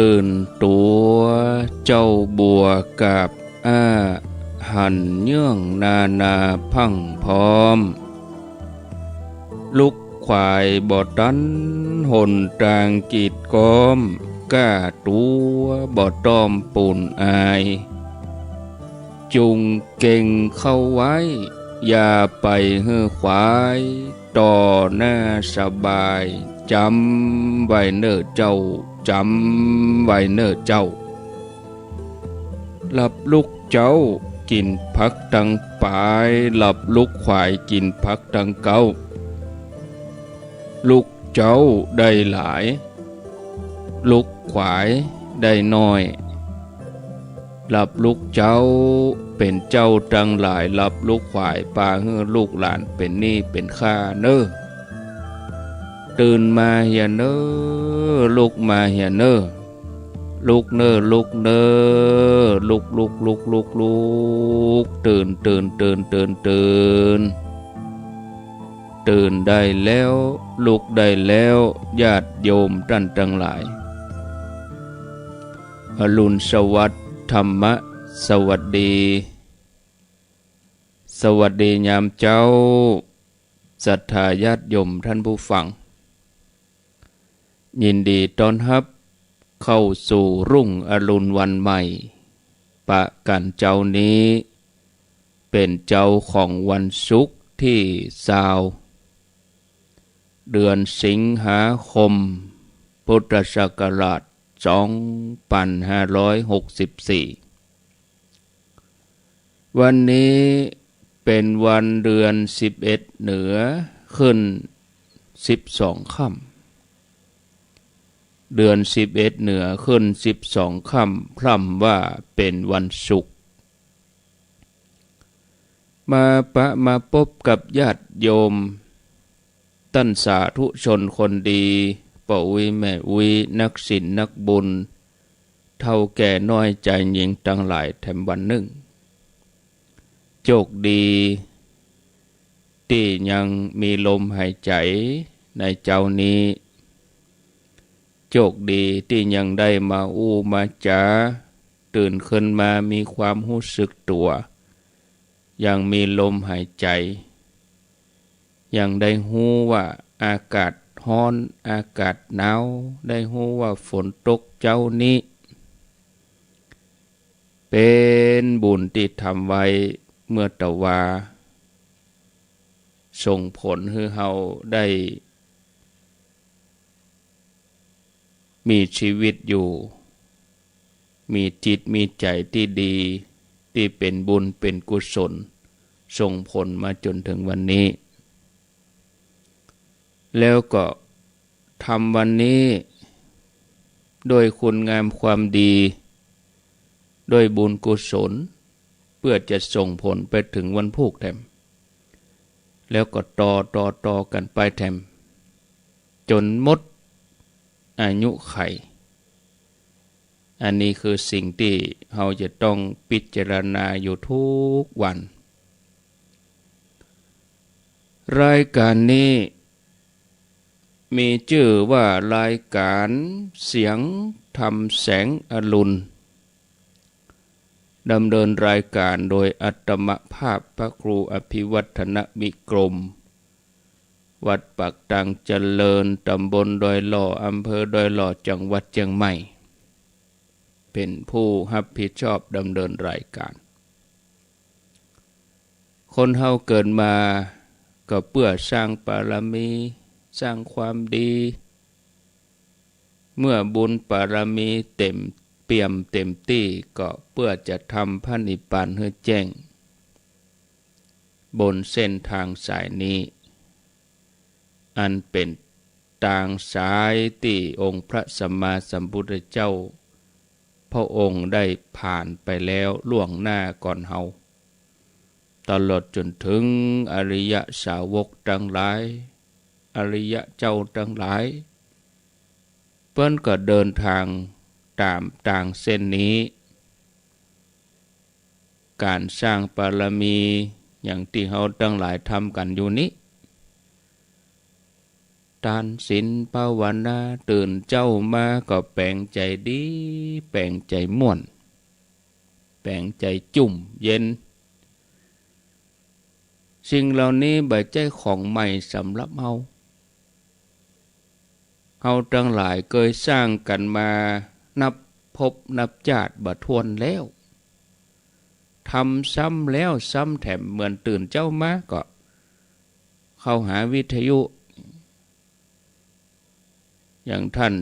ตื่นตัวเจ้าบัวกับหันเยื่องนาพังพร้อมลุกควายบ่อตันหนตางกีดก้อมก้าตัวบ่อต้อมปูนอายจุงเก่งเข้าไว้อย่าไปเฮือควายต่อหน้าสบายจำไว้เน้อเจ้าจำไว้เน้อเจ้าหลับลูกเจ้ากินผักตังปายหลับลูกควายกินผักตังเก้าลูกเจ้าได้หลายลูกควายได้น้อยหลับลูกเจ้าเป็นเจ้าตังหลายหลับลูกควายปาเฮือลูกหลานเป็นหนี้เป็นข้าเน้อตื่นมาอย่าเน้อลุกมาอย่าเน้อลุกเน้อลุกเน้อลุกตื่นตื่นได้แล้วลุกได้แล้วญาติโยมท่านทั้งหลายอรุณสวัสดิ์ธรรมะสวัสดีสวัสดียามเจ้าศรัทธาญาติโยมท่านผู้ฟังยินดีต้อนรับเข้าสู่รุ่งอรุณวันใหม่ปะกันเจ้านี้เป็นเจ้าของวันศุกร์ที่20เดือนสิงหาคมพุทธศักราช2564วันนี้เป็นวันเดือน11เหนือขึ้น12ค่ำเดือน11เหนือขึ้น12ค่ำพร่ำว่าเป็นวันศุกร์มาพบกับญาติโยมท่านสาธุชนคนดีป่าวิแม่วินักศิลป์นักบุญเท่าแก่น้อยใจหญิงตั้งหลายแถมวันหนึ่งโชคดีที่ยังมีลมหายใจในเจ้านี้โชคดีที่ยังได้มาอู้มาจาตื่นขึ้นมามีความรู้สึกตัวยังมีลมหายใจยังได้ฮู้ว่าอากาศร้อนอากาศหนาวได้ฮู้ว่าฝนตกเจ้านี้เป็นบุญที่ทำไว้เมื่อตะวาส่งผลให้เฮาได้มีชีวิตอยู่มีจิตมีใจที่ดีที่เป็นบุญเป็นกุศลส่งผลมาจนถึงวันนี้แล้วก็ทำวันนี้โดยคุณงามความดีโดยบุญกุศลเพื่อจะส่งผลไปถึงวันพุธแถมแล้วก็ต่อกันไปแถมจนหมดอายุไขอันนี้คือสิ่งที่เราจะต้องพิจารณาอยู่ทุกวันรายการนี้มีชื่อว่ารายการเสียงธรรมแสงอรุณดำเนินรายการโดยอัตมภาพพระครูอภิวัฒนมิกรมวัดปากตังเจริญตำบลดอยหล่ออำเภอดอยหล่อจังหวัดเชียงใหม่เป็นผู้รับผิดชอบดำเนินรายการคนเฮาเกิดมาก็เพื่อสร้างบารมีสร้างความดีเมื่อบุญบารมีเต็มเปี่ยมเต็มที่ก็เพื่อจะทำพระนิพพานให้แจ้งบนเส้นทางสายนี้อันเป็นทางสายที่องค์พระสัมมาสัมพุทธเจ้าพระองค์ได้ผ่านไปแล้วล่วงหน้าก่อนเฮาตลอดจนถึงอริยสาวกทั้งหลายอริยเจ้าทั้งหลายเพิ่นก็เดินทางตามทางเส้นนี้การสร้างบารมีอย่างที่เฮาทั้งหลายทำกันอยู่นี้ ทานศีลภาวนาตื่นเจ้ามาก็แปลงใจดีแปลงใจม่วนแปลงใจจุ่มเย็นสิ่งเหล่านี้บ่ใช่ของใหม่สำหรับเฮาทั้งหลายเคยสร้างกันมานับพบนับชาติบ่ถ้วนแล้วทำซ้ำแล้วซ้ำแถมเหมือนตื่นเจ้ามาก็เข้าหาวิทยุอย่างท่าน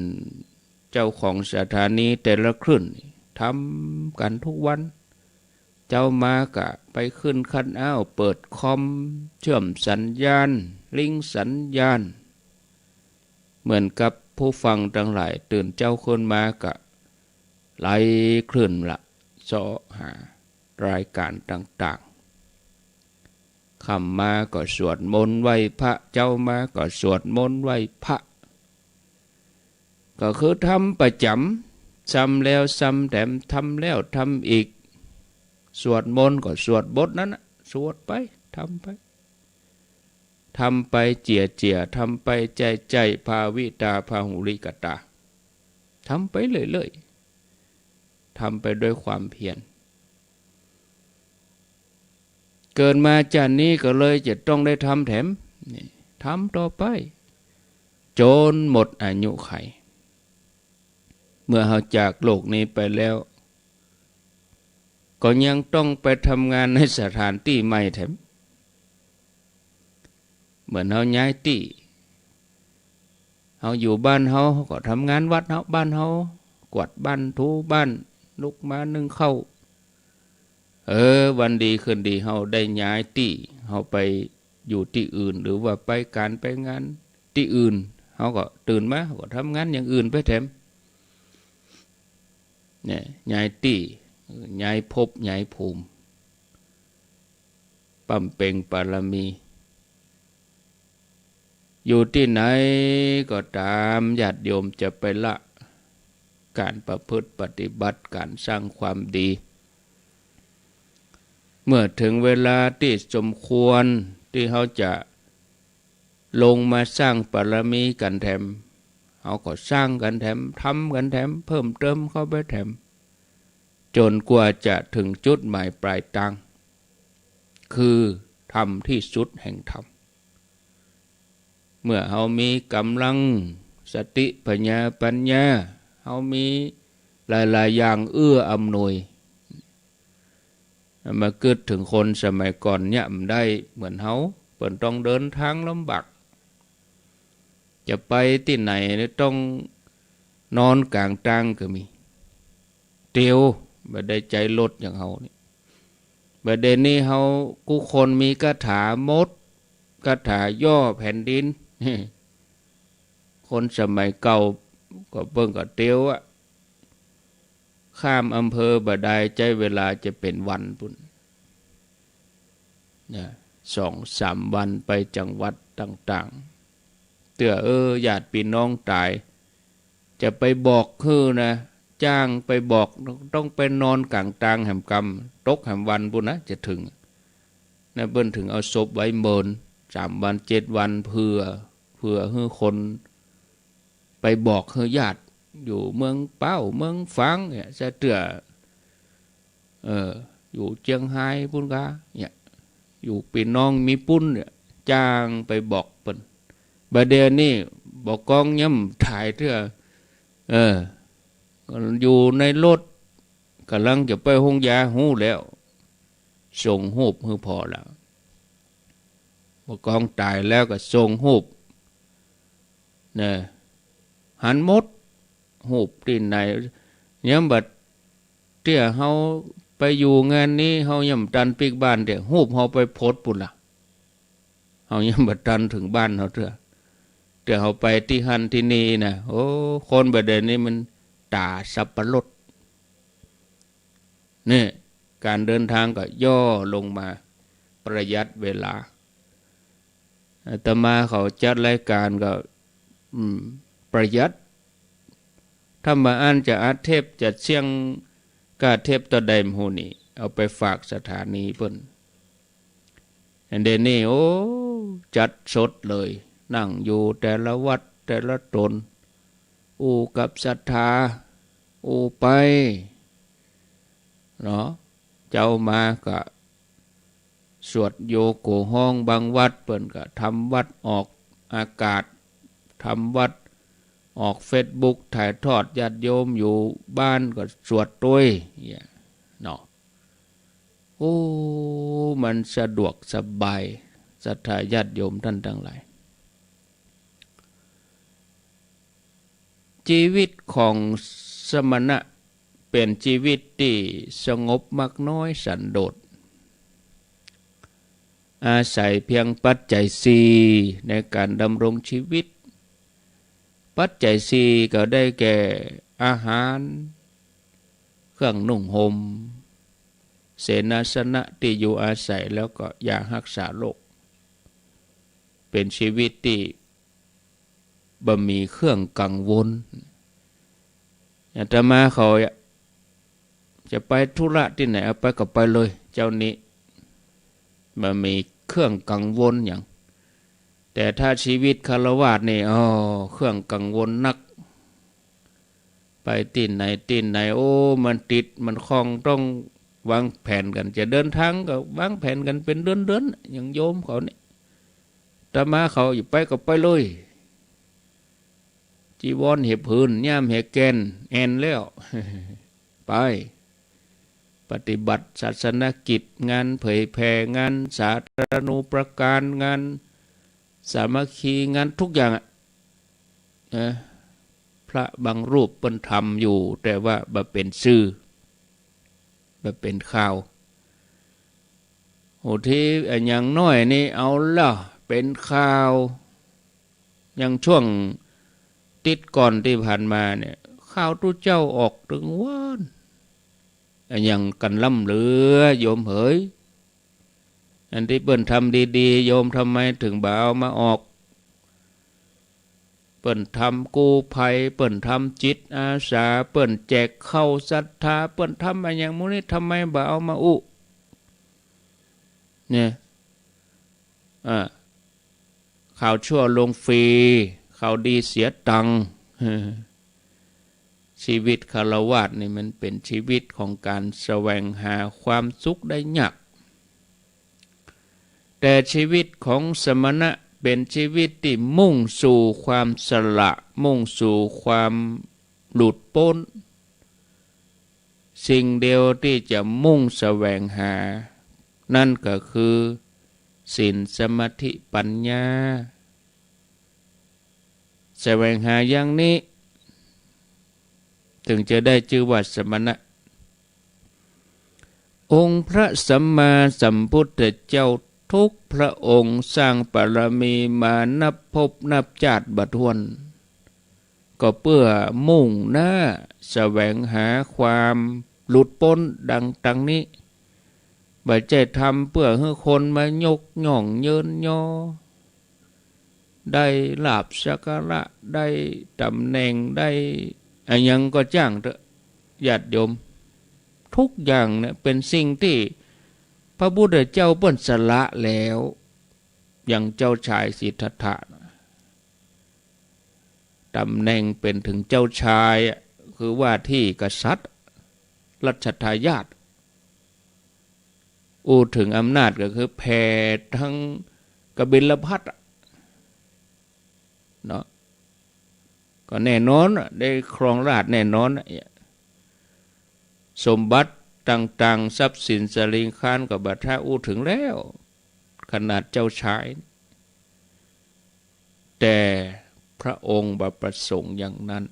เจ้าของสถานีแต่ละคลื่นทำกันทุกวันเจ้ามากะไปขึ้นคันอ้าวเปิดคอมเชื่อมสัญญาณลิงก์สัญญาณเหมือนกับผู้ฟังทั้งหลายตื่นเจ้าคนมากะไล่คลื่นละเสาะหารายการต่างๆคำมาก็สวดมนต์ไหว้พระเจ้ามาก็สวดมนต์ไหว้พระก็คือทำประจำซ้ำแล้วซ้ำแถมทำแล้วทำอีกสวดมนต์ก็สวดบทนั้นสวดไปทำไปเจียทำไปใจภาวิตาภาหุริกตาทำไปเรื่อยๆทำไปด้วยความเพียรเกิดมาจากนี้ก็เลยจะต้องได้ทำแถมทำต่อไปจนหมดอายุไขเมื่อเราจากโลกนี้ไปแล้วก็ยังต้องไปทำงานในสถานที่ใหม่แถมเหมือนเราย้ายที่เราอยู่บ้านเราก็ทำงานวัดเราบ้านเรากวาดบ้านถูบ้านลุกมานึ่งข้าววันดีคืนดีเราได้ย้ายที่เราไปอยู่ที่อื่นหรือว่าไปการไปงานที่อื่นเราก็ตื่นมาก็ทำงานอย่างอื่นไปแถมเนี่ยย้ายที่ย้ายภพย้ายภูมิปั๊มเป่งปารมีอยู่ที่ไหนก็ตามญาติโยมจะไปละการประพฤติปฏิบัติการสร้างความดีเมื่อถึงเวลาที่สมควรที่เขาจะลงมาสร้างปารมีกันแถมเขาก็สร้างกันแถมทำกันแถมเพิ่มเติมเข้าไปแถมจนกว่าจะถึงจุดหมายปลายทางคือธรรมที่สุดแห่งธรรมเมื่อเขามีกำลังสติปัญญาเขามีหลายๆอย่างเอื้ออำนวยมาเกิดถึงคนสมัยก่อนเนี่ยมันได้เหมือนเขาเปิดต้องเดินทางลำบากจะไปที่ไหนต้องนอนกลางทางก็มีเตียวไม่ได้ใจลดอย่างเขานี่ประเด็นนี้เขากูคนมีคาถามดคาถาย่อแผ่นดินคนสมัยเก่าก็เบิ่งก็เตียวอะข้ามอำเภอบดายใจเวลาจะเป็นวันปุ่นเนี่ย2-3 วันไปจังหวัดต่างๆเตื้อญาติพี่น้องตายจะไปบอกคือนะจ้างไปบอกต้องไปนอนกลางทางแห่งกรรมตกแห่งวันปุ่นนะจะถึงนะเบิ่นถึงเอาศพไว้เมิน3 วัน7 วันเพื่อให้คนไปบอกให้ญาติอยู่เมืองเป้าเมืองฝางเนี่ยจะเตื้ออยู่เชียงไฮ้ปุ่นกะเนี่ยอยู่พี่น้องมีปุ้นเนี่ยจ้างไปบอกเปิ้นบัดเดี๋ยวนี้บอกกองย่ำถ่ายเตื้ออยู่ในรถกำลังจะไปห้องยาหู้แล้วส่งรูปให้พอแล้วบอกกองตายแล้วก็ส่งรูปเนี่ยหันหมดรูปที่ไหนเนี่ยบัดเตี้ยเฮาไปอยู่งานนี้เฮาย่ำตันปีกบ้านเดี๋ยวรูปเฮาไปโพสต์ปุ่นล่ะเฮาย่ำบัดตันถึงบ้านเฮาเถอะแต่เฮาไปที่หันที่นี่นะโอ้คนประเด็นนี้มันตาสับปะรดนี่การเดินทางก็ย่อลงมาประหยัดเวลาอาตมาเขาจัดรายการก็ประหยัดถ้ามาอ่านจะอาเทพจะเชียงกาเทพตะไดมหูนี่เอาไปฝากสถานีเพิ่นอันเดนี่โอ้จัดสดเลย นั่งอยู่แต่ละวัดแต่ละตนกับศรัทธาไปเนาะเจ้ามาก็สวดโยโกห้องบางวัดเปิ้นก็ทำวัดออกอากาศทำวัดออกเฟซบุ๊กถ่ายทอดญาติโยมอยู่บ้านก็สวดด้วยเนาะมันสะดวกสบายศรัทธาญาติโยมท่านทั้งหลายชีวิตของสมณะเป็นชีวิตที่สงบมักน้อยสันโดษอาศัยเพียงปัจจัยสี่ในการดำรงชีวิตปัจจัยสี่ก็ได้แก่อาหารเครื่องนุ่งห่มเสนาสนะที่อยู่อาศัยแล้วก็ยารักษาโรคเป็นชีวิตที่บ่มีเครื่องกังวลอาตมาเขาจะไปธุระที่ไหนเอาไปก็ไปเลยเจ้านี้บ่มีเครื่องกังวลอย่างแต่ถ้าชีวิตฆราวาสนี่เครื่องกังวลนักไปที่ไหนมันติดมันคล้องต้องวางแผนกันจะเดินทางก็วางแผนกันเป็นเดือนๆอย่างโยมเขานี่อาตมาเขาอยู่ไปก็ไปเลยจีวรเห็บหืนย่ามเห็บแกนแอนแล้วไปปฏิบัติศาสนกิจงานเผยแผ่งานสาธารณูปการงานสามัคคีงานทุกอย่างพระบางรูปเปิ้นทำอยู่แต่ว่าบ่เป็นชื่อบ่เป็นข่าวที่อย่างน้อยนี่เอาล่ะเป็นข่าวอย่างช่วงติดก่อนที่ผ่านมาเนี่ยข่าวตู้เจ้าออกถึงว่านอย่างกันล่ำเหลือโยมเอ๋ยอันที่เปิ้นทำดีๆโยมทำไมถึงบ่เอามาออกเปิ้นทำกู้ภัยเปิ้นทำจิตอาสาเปิ้นแจกข้าวศรัทธาเปิ้นทำอะไรอย่างมื้อนี้ทำไมบ่เอามาเนี่ยข่าวชั่วลงฟรีข่าวดีเสียตังค์ชีวิตฆราวาสนี่มันเป็นชีวิตของการแสวงหาความสุขได้ยากแต่ชีวิตของสมณะเป็นชีวิตที่มุ่งสู่ความสละมุ่งสู่ความหลุดพ้นสิ่งเดียวที่จะมุ่งแสวงหานั่นก็คือศีลสมาธิปัญญาแสวงหาอย่างนี้ถึงจะได้ชื่อว่าสมณะองค์พระสัมมาสัมพุทธเจ้าทุกพระองค์สร้างบารมีมานับภพนับชาติบ่ถ้วนก็เพื่อมุ่งหน้าแสวงหาความหลุดพ้นดังนี้บ่ใช่ทำเพื่อให้คนมายกย่องเยินยอได้ลาภสักการะได้ตำแหน่งได้อะไรยังก็จ้างเถอะญาติโยมทุกอย่างเนี่ยเป็นสิ่งที่พระพุทธเจ้าเปิ้นสละแล้วอย่างเจ้าชายสิทธัตถะตำแหน่งเป็นถึงเจ้าชายคือว่าที่กษัตริย์รัชทายาทถึงอำนาจก็คือแผ่ทั้งกบิลพัสต์เนาะก็แน่นอนได้ครองราชย์แน่นอนสมบัติต่างๆทรัพย์สินสลิงคานกับบัตรถึงแล้วขนาดเจ้าชายแต่พระองค์บ่ประสงค์อย่างนั้น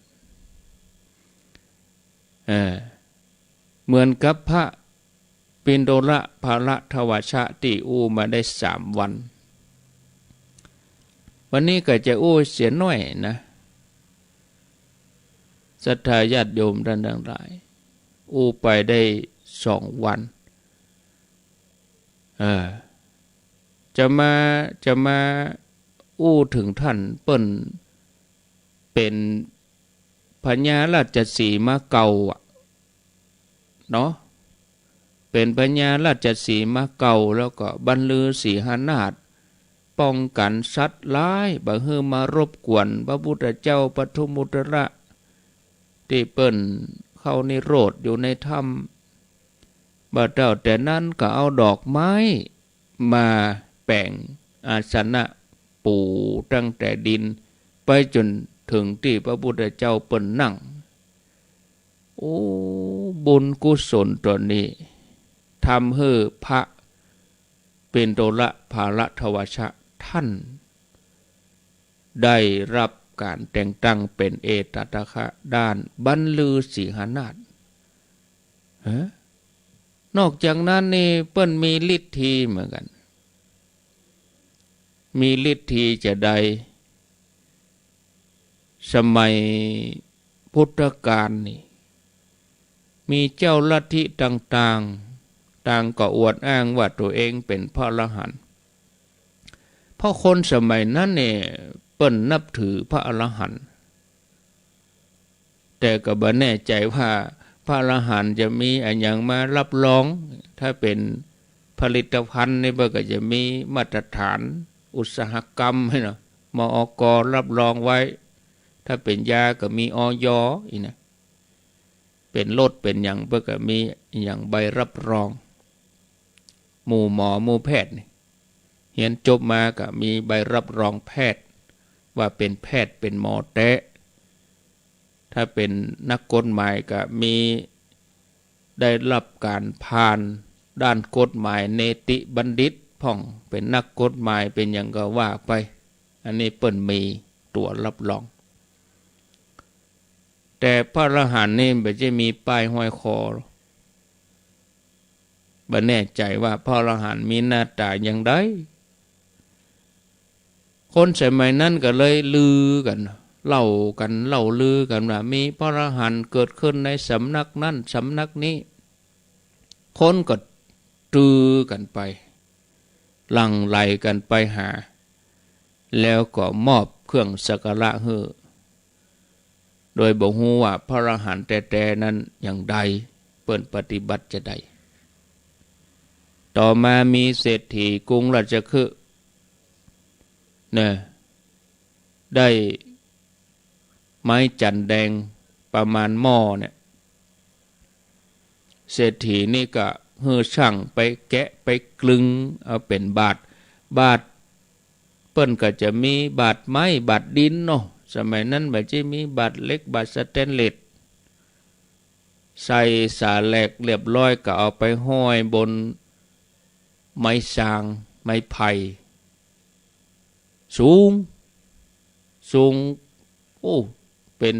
เหมือนกับพระปิณโดละภาระทวชะที่มาได้3 วันวันนี้ก็จะเสียน้อยนะศรัทธาญาติโยมท่านทั้งหลายไปได้2 วันจะมาถึงท่านเปิ้นเป็นพญาราชสีมาเก่าเนาะเป็นพญาราชสีมาเก่าแล้วก็บรรลือสีหนาถ ป้องกันสัตว์ร้ายบ่ให้มารบกวนพระพุทธเจ้าปทุมมุตระที่เปิ้นเข้านิโรธอยู่ในถ้ำบ่เจ้าแต่นั้นก็เอาดอกไม้มาแป่งอาสนะปูตั้งแต่ดินไปจนถึงที่พระพุทธเจ้าเปิ้นนั่งโอ้บุญกุศลตัวนี้ทำให้พระเป็นโตละภาละทวชะท่านได้รับการแต่งตั้งเป็นเอตตะคะด้านบรรลือสีหนาถนอกจากนั้นนี่เปิ้นมีฤทธีเหมือนกันมีฤทธีจะได้สมัยพุทธกาลนี่มีเจ้าลัทธิต่างๆต่างก็อวดอ้างว่าตัวเองเป็นพระอรหันต์เพราะคนสมัยนั้นเนี่ยเปิ้นนับถือพระอรหันต์แต่ก็บ่แน่ใจว่าพระอรหันต์จะมีอะไรอย่างมารับรองถ้าเป็นผลิตภัณฑ์นี่ก็จะมีมาตรฐานอุตสาหกรรมให้เนาะมอก.รับรองไว้ถ้าเป็นยาก็มีอย.อีนะเป็นรถเป็นอย่างเพื่อก็มีอย่างใบรับรองหมู่หมอหมู่แพทย์นี่เรียนจบมาก็มีใบรับรองแพทย์ว่าเป็นแพทย์เป็นหมอแท้ถ้าเป็นนักกฎหมายก็มีได้รับการผ่านด้านกฎหมายเนติบัณฑิตพ่องเป็นนักกฎหมายเป็นอย่างก็ว่าไปอันนี้เปิ้นมีตัวรับรองแต่พระอรหันต์นี่ไม่ใช่มีป้ายห้อยคอบ่แน่ใจว่าพระอรหันต์มีหน้าตาอย่างไรคนสมัยนั้นก็เลยลือกันเล่าลือกันว่ามีพระอรหันต์เกิดขึ้นในสำนักนั้นสำนักนี้คนก็ตือกันไปหลั่งไหลกันไปหาแล้วก็มอบเครื่องสักการะให้โดยบอกฮู้ว่าพระอรหันต์แต่นั้นอย่างใดเปิ้นปฏิบัติจะใดต่อมามีเศรษฐีกรุงราชคฤห์เนี่ยได้ไม้จันแดงประมาณหม้อเนี่ยเศรษฐีนี่ก็เฮือช่างไปแกะไปกลึงเอาเป็นบาทเปิ้นก็จะมีบาทไม้บาทดินเนาะสมัยนั้นแบบจะมีบาทเล็กบาทสแตนเลสใส่สาแหลกเรียบร้อยก็เอาไปห้อยบนไม้สางไม้ไผ่สูงโอ้เป็น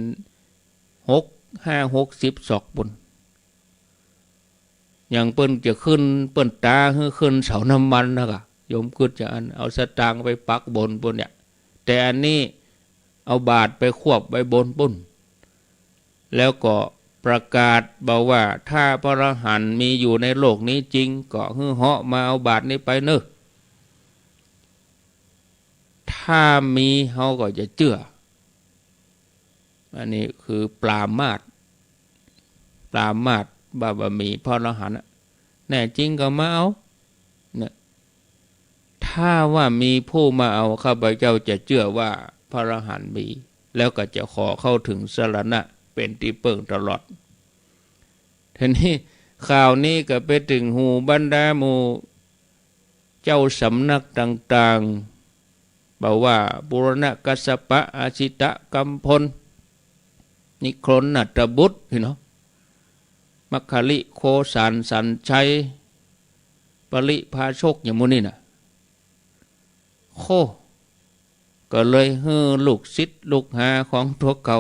50-60 ศอกบนอย่างเปิ้นจะขึ้นเปิ้นตาขึ้นเสาน้ำมันนะคะโยมคิดจะเอาสตางค์ไปปักบนเนี่ยแต่อันนี้เอาบาทไปควบไว้บนปุ้นแล้วก็ประกาศบอกว่าถ้าพระอรหันต์มีอยู่ในโลกนี้จริงก็เหาะมาเอาบาทนี้ไปเนอะถ้ามีเขาก็จะเชื่ออันนี้คือปรามาสบามีพระอรหันต์แน่จริงก็มาเอาเนี่ยถ้าว่ามีผู้มาเอาข้าพเจ้าจะเชื่อว่าพระอรหันต์มีแล้วก็จะขอเข้าถึงสรณะเป็นที่เพิ่งตลอดทีนี้ข่าวนี้ก็ไปถึงหูบรรดาหมู่เจ้าสำนักต่างๆบอกว่าบุรณกัสสปะอาชิตะกัมพลนิครนนัตบุตรพี่น้องมัคคลิโคสานสันชัยปริภาชกอย่างมูนี่น่ะโคก็เลยลูกศิษย์ลูกหาของพวกเขา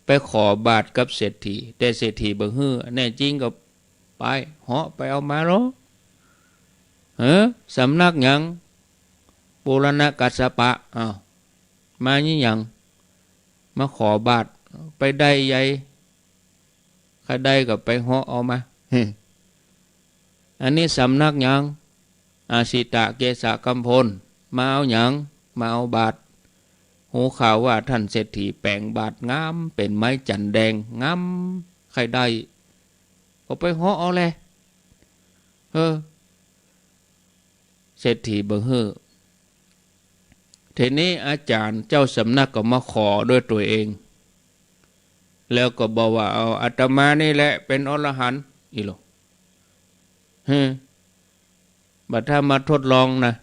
ไปขอบาทกับเศรษฐีแต่เศรษฐีบ่ฮื้อแน่จริงก็ไปเหาะไปเอามาหรอสำนักหยังบุรณกัสสปะมานี่หยังมาขอบาทไปได้ใหญ่ใครได้ก็ไปเหาะเอามาอันนี้สำนักหยังอาสิตะเกษกัมพลมาเอาหยังมาเอาบาทหูข่าวว่าท่านเศรษฐีแปลงบาทงามเป็นไม้จันแดงงามใครได้ก็ไปเหาะเอาเลยเศรษฐีบ่ฮื้อ ทีนี้อาจารย์เจ้าสำนักก็มาขอด้วยตัวเองแล้วก็บอกว่าเอาอาตมานี่แหละเป็นอรหันต์อีหลบัดถ้ามาทดลองนะ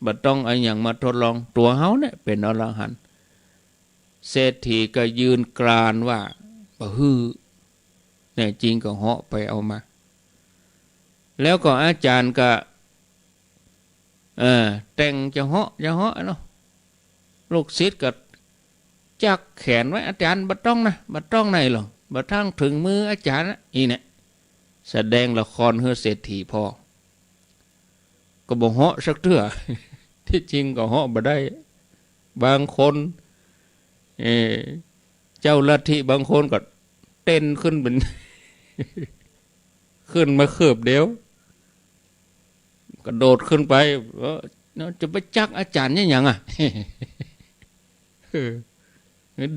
บัดต้องเอาอย่างมาทดลองตัวเฮาเนี่ยเป็นอรหันต์เศรษฐีก็ยืนกรานว่าบ่ฮือเนี่ยจริงก็เหาะไปเอามาแล้วก็อาจารย์ก็แต่งจะเหาะเนาะลูกศิษย์ก็จักแขนไว้อาจารย์บัดต้องนะบัดต้องไหนหรอกบัดทั้งถึงมืออาจารย์นะอีเนี่ยแสดงละครเฮือเศรษฐีพอก็บ่เหาะสักเทื่อ ที่จริงก็เหาะบ่ได้บางคนเจ้าลัทธิบางคนก็เต้นขึ้นเป็น ขึ้นมาเขือบเดียวกระโดดขึ้นไปจะไปจักอาจารย์ยังอ่ะ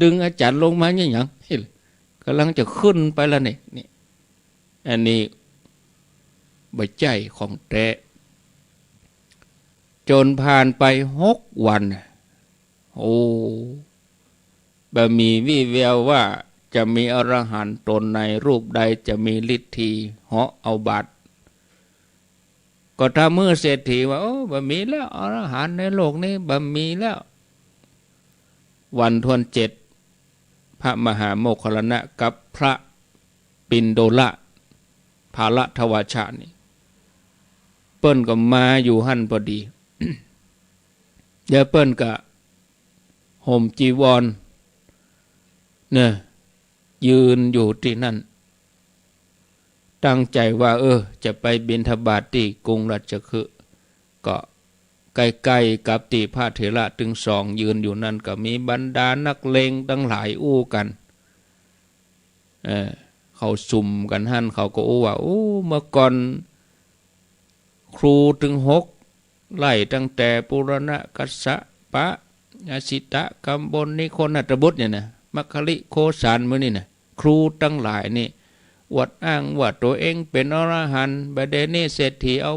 ดึงอาจารย์ลงมาอย่างกำลังจะขึ้นไปแล้วนี่อันนี้ใบใจของแท้จนผ่านไป6 วันโอ้บะมีวี่แววว่าจะมีอรหันต์ตนในรูปใดจะมีฤทธิ์เหาะเอาบาตรก็ถ้าเมื่อเศรษฐีว่าโอ้บะมีแล้วอรหันต์ในโลกนี้บะมีแล้ววันทวน7พระมหาโมคคัลลานะกับพระปินโดละภาละทวชานี่เปิ้นก็มาอยู่หั่นพอดี เดี๋ยวเปิ้นก็ห่มจีวรเนี่ยยืนอยู่ที่นั่นตั้งใจว่าจะไปบิณฑบาตที่กรุงราชคฤห์ก็ใกล้ๆกับที่พระเถระถึง2ยืนอยู่นั่นก็มีบรรดานักเลงตั้งหลายอู้กันเขาซุ่มกันหั่นเขาก็อู้ว่าเมื่อก่อนครูถึง6ไล่ตั้งแต่ปุรณกัสสปะอาสิตะกัมบลนิโคนัตบุตรเนี่ยนะมัคคลิโคสานมื้อนี่นะครูตั้งหลายนี่อวดอ้างว่าตัวเองเป็นอรหันต์บัดเดี๋ยวนี้เศรษฐีเอา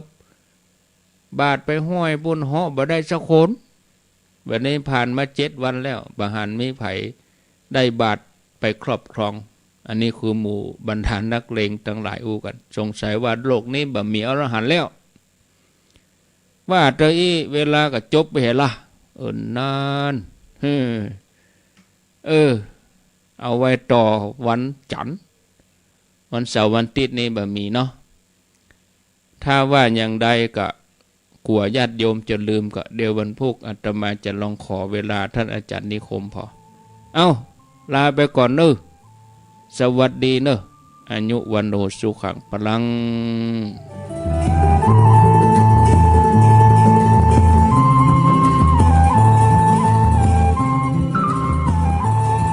บาทไปห้อยบุญเหาะบ่ได้สักคนบัดนี้ผ่านมา7 วันแล้วบ่หันมีไผได้บาทไปครอบครองอันนี้คือหมู่บรรดานักเลงทั้งหลายอู้กันสงสัยว่าโลกนี้บ่มีอรหันต์แล้วว่าเตอีเวลาก็จบไปเห็นละนานเอาไว้ต่อวันจันทร์วันเสาร์วันอาทิตย์นี่บ่มีเนาะถ้าว่าอย่างใดก็กลัวญาติโยมจะลืมก็เดี๋ยววันพุธอาตมาจะลองขอเวลาท่านอาจารย์นิคมพอลาไปก่อนเนอะสวัสดีเนอะอายุวันโนสุขังพลัง